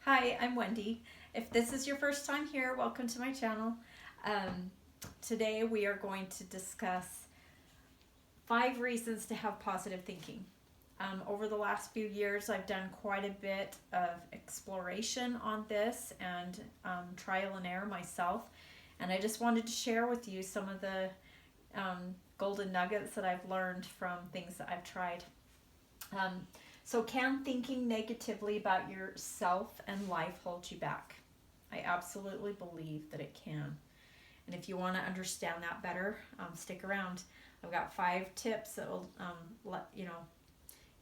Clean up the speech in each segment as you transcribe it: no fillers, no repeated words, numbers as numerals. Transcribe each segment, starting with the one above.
Hi, I'm Wendy. If this is your first time here, welcome to my channel. Um, Today we are going to discuss 5 reasons to have positive thinking. Over the last few years, I've done quite a bit of exploration on this and trial and error myself. And I just wanted to share with you some of the golden nuggets that I've learned from things that I've tried. Um, so, can thinking negatively about yourself and life hold you back? I absolutely believe that it can. And if you want to understand that better, stick around. I've got 5 tips that will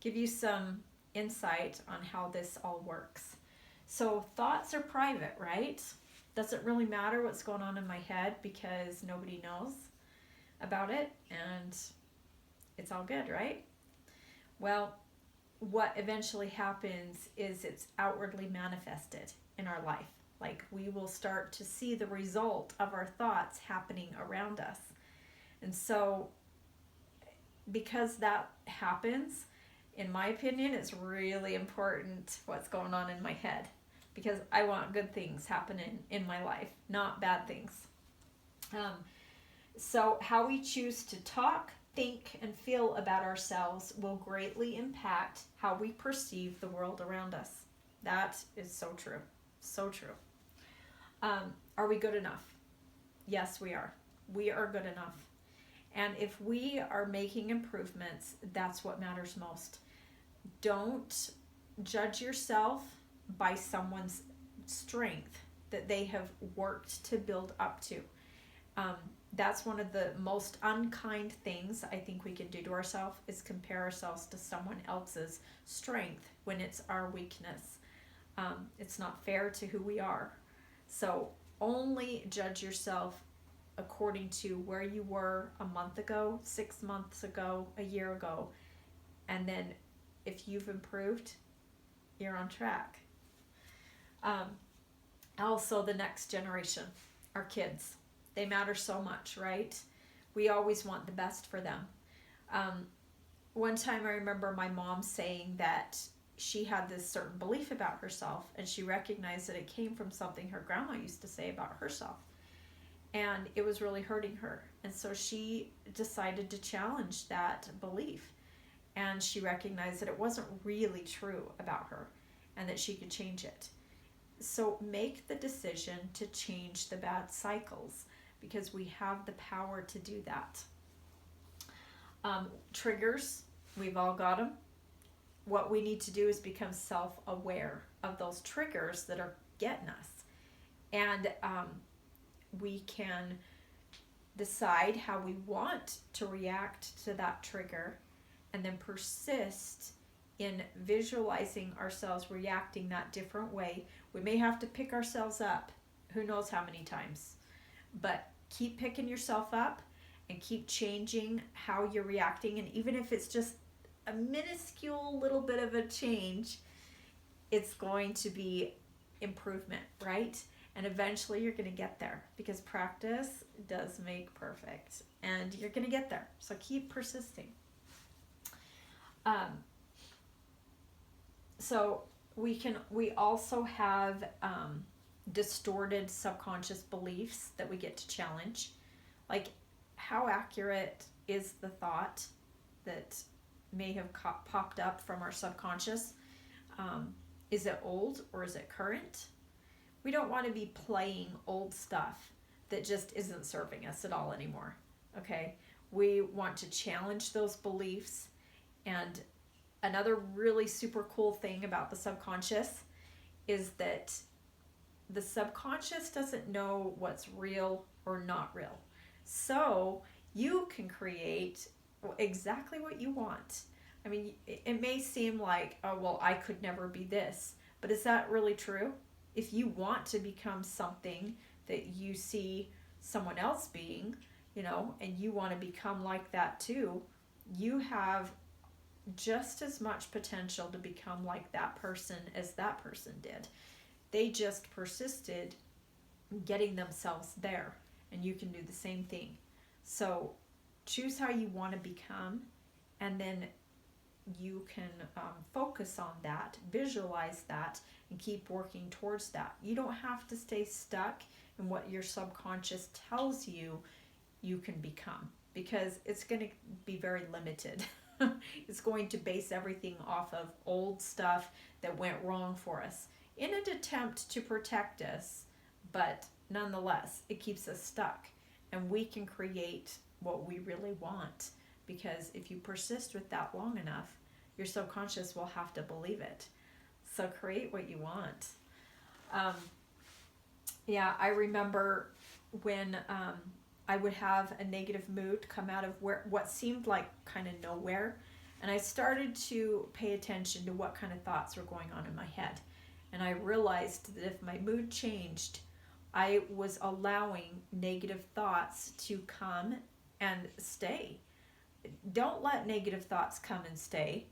give you some insight on how this all works. So, thoughts are private, right? Doesn't really matter what's going on in my head because nobody knows about it, and it's all good, right? Well, what eventually happens is it's outwardly manifested in our life. Like we will start to see the result of our thoughts happening around us. And so, because that happens, in my opinion, it's really important what's going on in my head because I want good things happening in my life, not bad things. Um, so, how we choose to talk, think, and feel about ourselves will greatly impact how we perceive the world around us. That is so true. So true. Are we good enough? Yes, we are. We are good enough. And if we are making improvements, that's what matters most. Don't judge yourself by someone's strength that they have worked to build up to. Um, that's one of the most unkind things I think we can do to ourselves is compare ourselves to someone else's strength when it's our weakness. It's not fair to who we are. So only judge yourself according to where you were a month ago, 6 months ago, a year ago. And then if you've improved, you're on track. Also, the next generation, our kids. They matter so much, right? We always want the best for them. One time I remember my mom saying that she had this certain belief about herself and she recognized that it came from something her grandma used to say about herself. And it was really hurting her. And so she decided to challenge that belief. And she recognized that it wasn't really true about her and that she could change it. So make the decision to change the bad cycles because we have the power to do that. Triggers, we've all got them. What we need to do is become self-aware of those triggers that are getting us. And we can decide how we want to react to that trigger and then persist in visualizing ourselves reacting that different way. We may have to pick ourselves up, who knows how many times, but keep picking yourself up and keep changing how you're reacting. And even if it's just a minuscule little bit of a change, it's going to be improvement, right? And eventually you're going to get there because practice does make perfect and you're going to get there. So keep persisting. So we also have distorted subconscious beliefs that we get to challenge. Like, how accurate is the thought that may have popped up from our subconscious? Is it old or is it current? We don't want to be playing old stuff that just isn't serving us at all anymore. Okay? We want to challenge those beliefs. And another really super cool thing about the subconscious is that the subconscious doesn't know what's real or not real. So you can create exactly what you want. I mean, it may seem like, oh, well, I could never be this. But is that really true? If you want to become something that you see someone else being, and you want to become like that too, you have just as much potential to become like that person as that person did. They just persisted in getting themselves there, and you can do the same thing. So choose how you want to become, and then you can focus on that, visualize that, and keep working towards that. You don't have to stay stuck in what your subconscious tells you you can become, because it's going to be very limited. It's going to base everything off of old stuff that went wrong for us in an attempt to protect us, but nonetheless, it keeps us stuck. And we can create what we really want, because if you persist with that long enough, your subconscious will have to believe it. So create what you want. Yeah, I remember when I would have a negative mood come out of what seemed like kind of nowhere, and I started to pay attention to what kind of thoughts were going on in my head. And I realized that if my mood changed, I was allowing negative thoughts to come and stay. Don't let negative thoughts come and stay.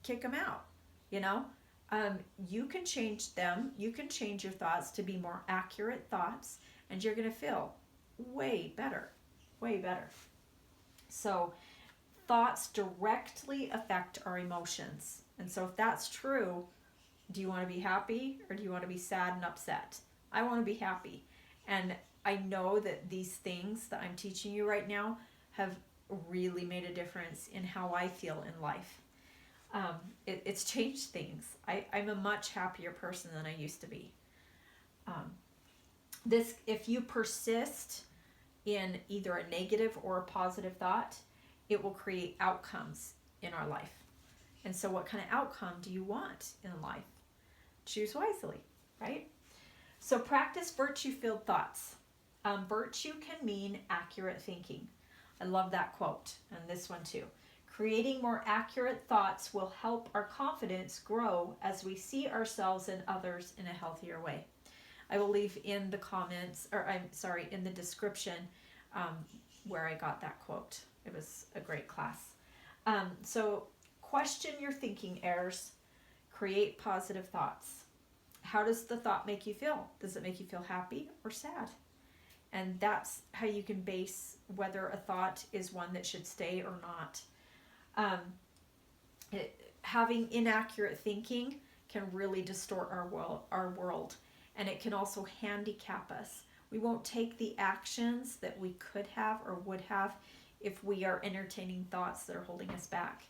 Kick them out, you know? You can change them. You can change your thoughts to be more accurate thoughts, and you're going to feel way better, way better. So thoughts directly affect our emotions. And so if that's true, do you want to be happy or do you want to be sad and upset? I want to be happy. And I know that these things that I'm teaching you right now have really made a difference in how I feel in life. It's changed things. I'm a much happier person than I used to be. If you persist in either a negative or a positive thought, it will create outcomes in our life. And so what kind of outcome do you want in life? Choose wisely, right? So practice virtue-filled thoughts. Virtue can mean accurate thinking. I love that quote, and this one too. Creating more accurate thoughts will help our confidence grow as we see ourselves and others in a healthier way. I will leave in the comments, in the description where I got that quote. It was a great class. So question your thinking errors. Create positive thoughts. How does the thought make you feel? Does it make you feel happy or sad? And that's how you can base whether a thought is one that should stay or not. Having inaccurate thinking can really distort our world, and it can also handicap us. We won't take the actions that we could have or would have if we are entertaining thoughts that are holding us back.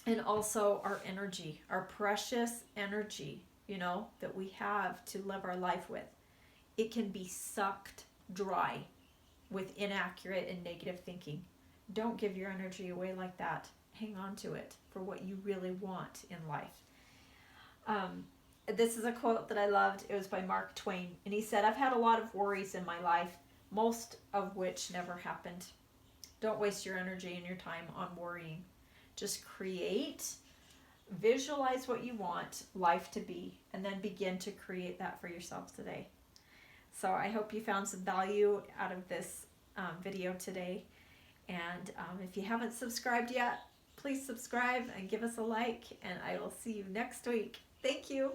And also our energy, our precious energy, that we have to live our life with. It can be sucked dry with inaccurate and negative thinking. Don't give your energy away like that. Hang on to it for what you really want in life. This is a quote that I loved. It was by Mark Twain. And he said, "I've had a lot of worries in my life, most of which never happened." Don't waste your energy and your time on worrying. Just create, visualize what you want life to be, and then begin to create that for yourself today. So I hope you found some value out of this video today. And if you haven't subscribed yet, please subscribe and give us a like, and I will see you next week. Thank you.